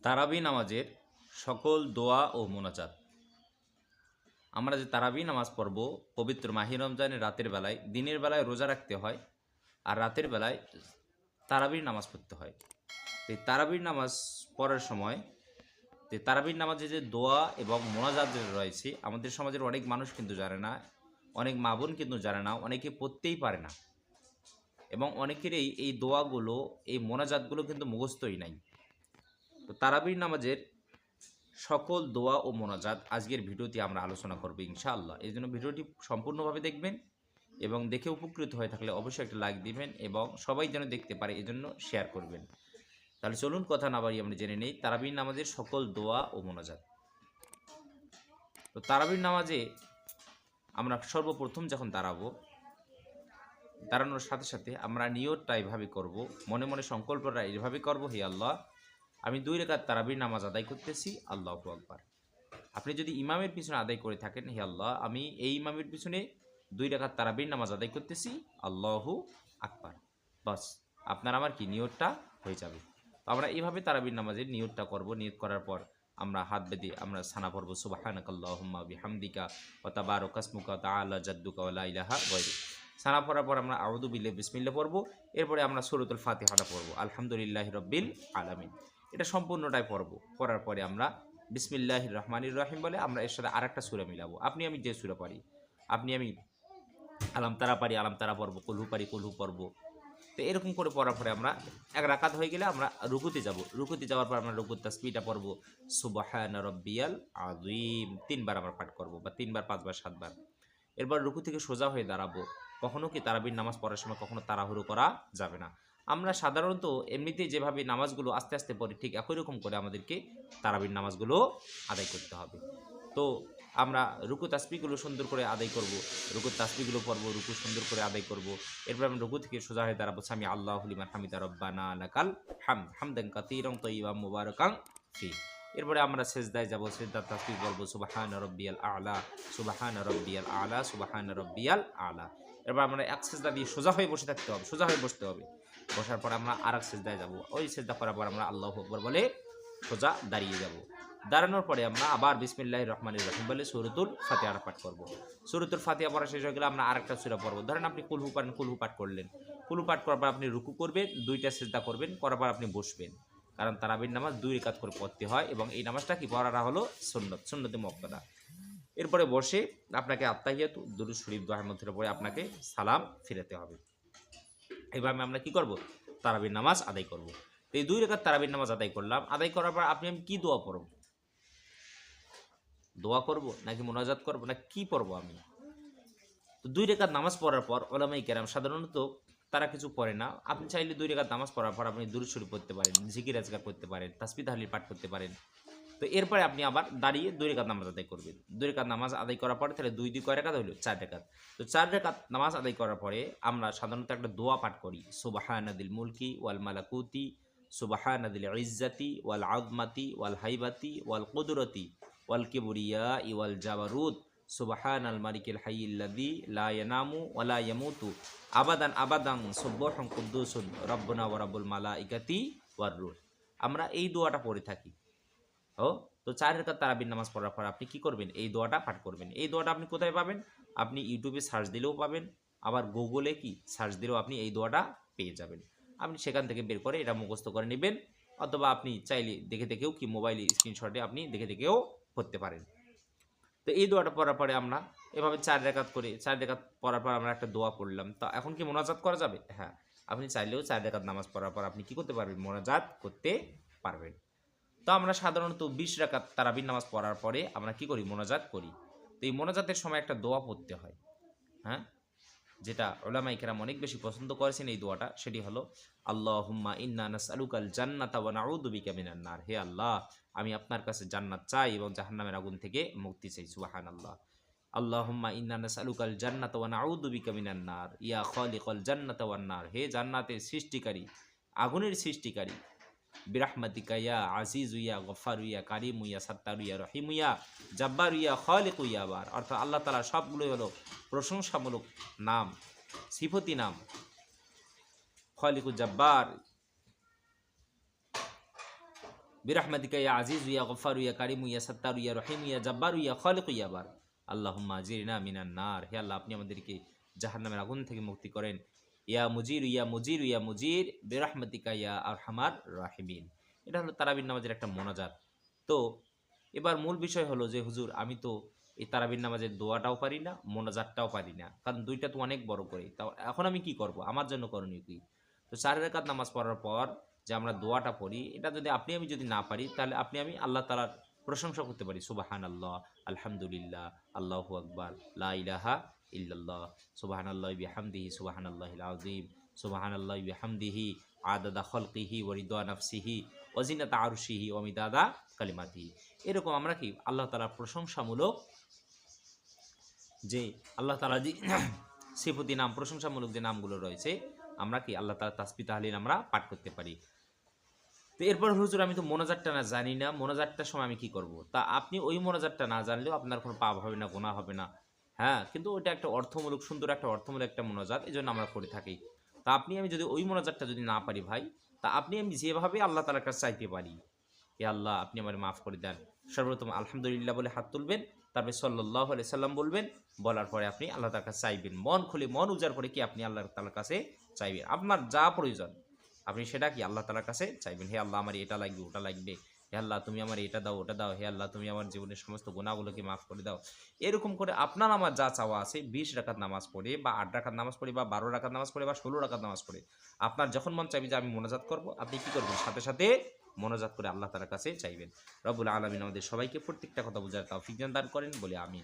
তারাবি নামাজের সকল দোয়া ও মোনাজাত। আমরা যে তারাবি নামাজ পড়ব পবিত্র মাহে রমজানের রাতের বেলায়, দিনের বেলায় রোজা রাখতে হয় আর রাতের বেলায় তারাবির নামাজ পড়তে হয়। তো এই তারাবির নামাজ পড়ার সময় তারাবির নামাজে যে দোয়া এবং মোনাজাত যে রয়েছে, আমাদের সমাজের অনেক মানুষ কিন্তু জানে না, অনেক মা বোন কিন্তু জানে না, অনেকে পড়তেই পারে না এবং অনেকেরই এই দোয়াগুলো, এই মোনাজাতগুলো কিন্তু মুখস্থই নাই। তো তারাবির নামাজের সকল দোয়া ও মোনাজাত আজকের ভিডিওতে আমরা আলোচনা করব ইনশাআল্লাহ। এই জন্য ভিডিওটি সম্পূর্ণভাবে দেখবেন এবং দেখে উপকৃত হয়ে থাকলে অবশ্যই একটা লাইক দিবেন এবং সবাই যেন দেখতে পারে এজন্য শেয়ার করবেন। তাহলে চলুন কথা না বাড়িয়ে আমরা জেনে নেই তারাবির নামাজের সকল দোয়া ও মোনাজাত। তো তারাবির নামাজে আমরা সর্বপ্রথম যখন দাঁড়ানোর সাথে সাথে আমরা নিয়তটা এভাবে করব, মনে মনে সংকল্পটা এইভাবে করব, হে আল্লাহ, আমি 2 রাকাত তারাবির নামাজ আদায় করতেছি, আল্লাহু আকবার। আপনি যদি ইমামের পিছনে আদায় করে থাকেন, হে আল্লাহ, আমি এই ইমামের পিছনে 2 রাকাত তারাবির নামাজ আদায় করতেছি, আল্লাহু আকবার। বাস আপনার আমার কি নিয়তটা হয়ে যাবে। তো আমরা এইভাবে তারাবির নামাজের নিয়তটা করব। নিয়ত করার পর আমরা হাত বেঁধে আমরা সানা পড়ব, সুবহানাকাল্লাহুম্মা বিহামদিকা ওয়া তাবারাকা ইসমুকা ওয়া তাআলা জাদ্দুকা ওয়া লা ইলাহা গায়রুক। সানা পড়ার পর আমরা আউযু বিল্লাহি বিসমিল্লাহ পড়ব। এরপরে আমরা সূরাতুল ফাতিহাটা পড়ব, আলহামদুলিল্লাহি রাব্বিল আলামিন। এটা সম্পূর্ণটাই পড়ব। পড়ার পরে আমরা বিসমিল্লাহির রহমানির রহিম বলে আমরা এর সাথে আরেকটা সূরা মিলাবো। আপনি আমি যে সূরা পারি, আমি আলাম তারা পারি, আলাম তারা পড়বো, কুলহু পারি, কুলহু পড়বো। তো এরকম করে পড়ার পরে আমরা এক রাকাত হয়ে গেলে আমরা রুকুতে যাব। রুকুতে যাওয়ার পর আমরা রুকুর তাসবিহটা পড়বো, সুবহানা রাব্বিয়াল আযীম 3 বার আমরা পাঠ করব, বা 3 বার, 5 বার, 7 বার। এরপর রুকু থেকে সোজা হয়ে দাঁড়াবো। কখনো কি তারাবির নামাজ পড়ার সময় কখনো তাড়াহুড়ো করা যাবে না। আমরা সাধারণত এমনিতেই যেভাবে নামাজগুলো আস্তে আস্তে পড়ি, ঠিক একই রকম করে আমাদেরকে তারাবির নামাজগুলো আদায় করতে হবে। তো আমরা রুকু তাসবিহগুলো সুন্দর করে আদায় করব, রুকুর তাসবিহগুলো পড়বো, রুকু সুন্দর করে আদায় করব। এরপর আমরা রুকু থেকে সোজা হয়ে দাঁড়াবো, সামি আল্লাহু লিমান হামিদা রব্বানা লাকাল হামদ হামদান কাসীরান তাইয়িবান মুবারাকান ফি। এরপরে আমরা সেজদায় যাব, সেজদার তাসবিহ বলবো, সুবহানা রাব্বিয়াল আ'লা, সুবহানা রাব্বিয়াল আ'লা, সুবহানা রাব্বিয়াল আ'লা। এরপর আমরা এক সেজদা দিয়ে সোজা হয়ে বসে থাকতে হবে, সোজা হয়ে বসতে হবে। বসার পর আমরা আরেক সেজদায় যাব, ওই সেজদা করার পর আমরা আল্লাহু আকবার বলে সোজা দাঁড়িয়ে যাব। দাঁড়ানোর পরে আমরা আবার বিসমিল্লাহির রহমানির রহিম বলে সূরাতুল ফাতিহা পাঠ করব। সূরাতুল ফাতিহা পড়া শেষ হয়ে গেলে আমরা আরেকটা সূরা পড়ব। ধরেন আপনি কুলহু পারেন, কুলহু পাঠ করলেন। কুলহু পাঠ করার পর আপনি রুকু করবেন, 2টা সেজদা করবেন, করার পর আপনি বসবেন। কারণ তারাবির নামাজ 2 রাকাত করে পড়তে হয় এবং এই নামাজটা কি পড়াটা হলো সুন্নত, সুন্নতে মুআক্কাদা। এরপরে বসে আপনাকে আত্তাহিয়াতু, দুরূদ শরীফ দোয়ার মধ্যে পড়ে আপনাকে সালাম ফিরাতে হবে। এইভাবে আমরা কি করব? তারাবির নামাজ আদায় করব। তো এই 2 রাকাত তারাবির নামাজ আদায় করলাম। আদায় করার পর আমি কি দোয়া পড়ব? দোয়া করব নাকি মোনাজাত করব না কি পড়ব আমি? তো 2 রাকাত নামাজ পড়ার পর উলামায়ে কেরাম সাধারণত তারা কিছু পড়ে না। আপনি চাইলে 2 রাকাত নামাজ পড়ার পর আপনি দুরূদ শরীফ পড়তে পারেন, জিকির আজকার করতে পারেন, তাসবিহ তাহলিল পাঠ করতে পারেন। তো এরপরে আপনি আবার দাঁড়িয়ে 2 রাকাত নামাজ আদায় করবেন। 2 রাকাত নামাজ আদায় করার পরে তাহলে 2 কয় রাকাত হলো? 4 রাকাত। তো 4 রাকাত নামাজ আদায় করার পরে আমরা সাধারণত একটা দোয়া পাঠ করি, সুবহানাদিল মুলকি ওয়াল মালাকুতি, সুবহানাদিল ইজ্জাতি ওয়াল আযমাতি ওয়াল হাইবাতি ওয়াল কুদরতি ওয়াল কিবরিয়া ওয়াল জাবারুত, সুবহানাল মালিকিল হাইয়্যিল্লাযী লা ইয়ানামু ওয়া লা ইয়ামুতু আবাদান আবাদান সুবহান কুদ্দুসুন রাব্বুনা ওয়া রাব্বুল মালাইকাতি ওয়ার রূহ। আমরা এই দোয়াটা পড়ে থাকি। ও তো 4 রাকাত তারাবির নামাজ পড়ার পর আপনি কি করবেন? এই দোয়াটা পাঠ করবেন। এই দোয়াটা আপনি কোথায় পাবেন? আপনি ইউটিউবে সার্চ দিলেও পাবেন, আবার গুগলে কি সার্চ দিলেও আপনি এই দোয়াটা পেয়ে যাবেন। আপনি সেখান থেকে বের করে এটা মুখস্থ করে নেবেন, অথবা আপনি চাইলে দেখে দেখেও কি মোবাইলে স্ক্রিনশটে আপনি দেখে দেখেও পড়তে পারেন। তো এই দোয়াটা পড়ার পরে আমরা এভাবে 4 রাকাত করে, 4 রাকাত পড়ার পর আমরা একটা দোয়া পড়লাম। তো এখন কি মোনাজাত করা যাবে? হ্যাঁ, আপনি চাইলেও 4 রাকাত নামাজ পড়ার পর আপনি কি করতে পারবেন? মোনাজাত করতে পারবেন। তো আমরা সাধারণত 20 রাকাত তারাবির নামাজ পড়ার পরে আমরা কি করি? মোনাজাত করি। তো এই মোনাজাতের সময় একটা দোয়া পড়তে হয়, হ্যাঁ, যেটা উলামায়ে কেরাম অনেক বেশি পছন্দ করেছেন এই দোয়াটা। সেটি হলো, আল্লাহুম্মা ইন্না নাসআলুকাল জান্নাতা ওয়া নাউযু বিকা মিনান নার। হে আল্লাহ, আমি আপনার কাছে জান্নাত চাই এবং জাহান্নামের আগুন থেকে মুক্তি চাই। সুবহানাল্লাহ। আল্লাহুম্মা ইন্না নাসআলুকাল জান্নাতা ওয়া নাউযু বিকা মিনান নার ইয়া খালিকাল জান্নাতা ওয়ান নার। হে জান্নাতের সৃষ্টিকারী, আগুনের সৃষ্টিকারী, বিরাহমাতিকা ইয়া আজিজু ইয়া গফফারু ইয়া কারিমু ইয়া সাত্তারু ইয়া রহিমু ইয়া জাব্বারু ইয়া খালিকু ইয়া বার। অর্থাৎ আল্লাহ তাআলা সবগুলোই হলো প্রশংসামূলক নাম, সিফতি নাম। খালিকু জাব্বার, বিরহমাতিকা ইয়া আজিজ ইয়া গফফার ইয়া কারিম ইয়া সাত্তার ইয়া রহিম ইয়া জাব্বার ইয়া খালিক ইয়া বার। আল্লাহুম্মা আজিরনা মিনান নার। হে আল্লাহ, আপনি আমাদেরকে জাহান্নামের আগুন থেকে মুক্তি করেন। ইয়া মুজির ইয়া মুজির ইয়া মুজির বিরহমাতিকা ইয়া আরহামার রাহিমিন। এটা হলো তারাবির নামাজের একটা মোনাজাত। তো এবার মূল বিষয় হলো যে হুজুর, আমি তো এই তারাবির নামাজের দোয়াটাও পারি না, মোনাজাতটাও পারি না, কারণ দুইটা তো অনেক বড় করে। তাও এখন আমি কি করব? আমার জন্য করণীয় কি? তো 4 রাকাত নামাজ পড়ার পর যে আমরা দোয়াটা পড়ি, এটা যদি আপনি আমি যদি না পারি, তাহলে আপনি আমি আল্লাহ তাআলার প্রশংসা করতে পারি। সুবহানাল্লাহ, আলহামদুলিল্লাহ, আল্লাহু আকবার, লা ইলাহা ইল্লাল্লাহ, সুবহানাল্লাহি বিহামদিহি, সুবহানাল্লাহিল আযীম, সুবহানাল্লাহি বিহামদিহি, আদাদা খালকিহি ওয়া রিদা নাফসিহি ওয়া জিনাতা আরশিহি ওয়া মিদাদা কালিমাতিহি। এরকম আমরা কি আল্লাহ তাআলার প্রশংসামূলক যে আল্লাহ তাআলা যে সিফতি নাম, প্রশংসামূলক যে নামগুলো রয়েছে, আমরা কি আল্লাহ তাআলার তাসবিহ তাহলিল আমরা পাঠ করতে পারি। তো এরপর হুজুর, আমি তো মোনাজাতটা না জানি না, মোনাজাতটার সময় আমি কি করব? তা আপনি ওই মোনাজাতটা না জানলেও আপনার কোনো পাপ হবে না, গুনাহ হবে না। হ্যাঁ, কিন্তু ওইটা একটা অর্থমূলক, সুন্দর একটা অর্থমূলক একটা মোনাজাত, এজন্য আমরা করে থাকি। তা আপনি আমি যদি ওই মোনাজাতটা যদি না পারি ভাই, তা আপনি আমি যেভাবে আল্লাহ তাআলার কাছে চাইতে পারি, হে আল্লাহ আপনি আমারে মাফ করে দেন, সর্বপ্রথম আলহামদুলিল্লাহ বলে হাত তুলবেন, তারপরে সাল্লাল্লাহু আলাইহি সাল্লাম বলবেন, বলার পরে আপনি আল্লাহ তাআলার কাছে চাইবেন। মন খুলে, মন উজাড় করে কি আপনি আল্লাহ তাআলার কাছে চাইবেন। আপনার যা প্রয়োজন আপনি সেটা কি আল্লাহ তাআলার কাছে চাইবেন। হে আল্লাহ, আমার এটা লাগবে, ওটা লাগবে। হে আল্লাহ, তুমি আমার এটা দাও, ওটা দাও। হে আল্লাহ, তুমি আমার জীবনের সমস্ত গুনাহগুলোকে মাফ করে দাও। এরকম করে আপনার আমার যা চাওয়া আছে, 20 রাকাত নামাজ পড়ে বা 8 রাকাত নামাজ পড়ে বা 12 রাকাত নামাজ পড়ে বা 16 রাকাত নামাজ পড়ে, আপনার যখন মন চাইবে যে আমি মোনাজাত করব, আপনি কি করবেন? সাথে সাথে মোনাজাত করে আল্লাহ তাআলার কাছে চাইবেন। রব্বুল আলামিন আমাদের সবাইকে প্রত্যেকটা কথা বোঝার তৌফিক দান করেন বলে আমিন।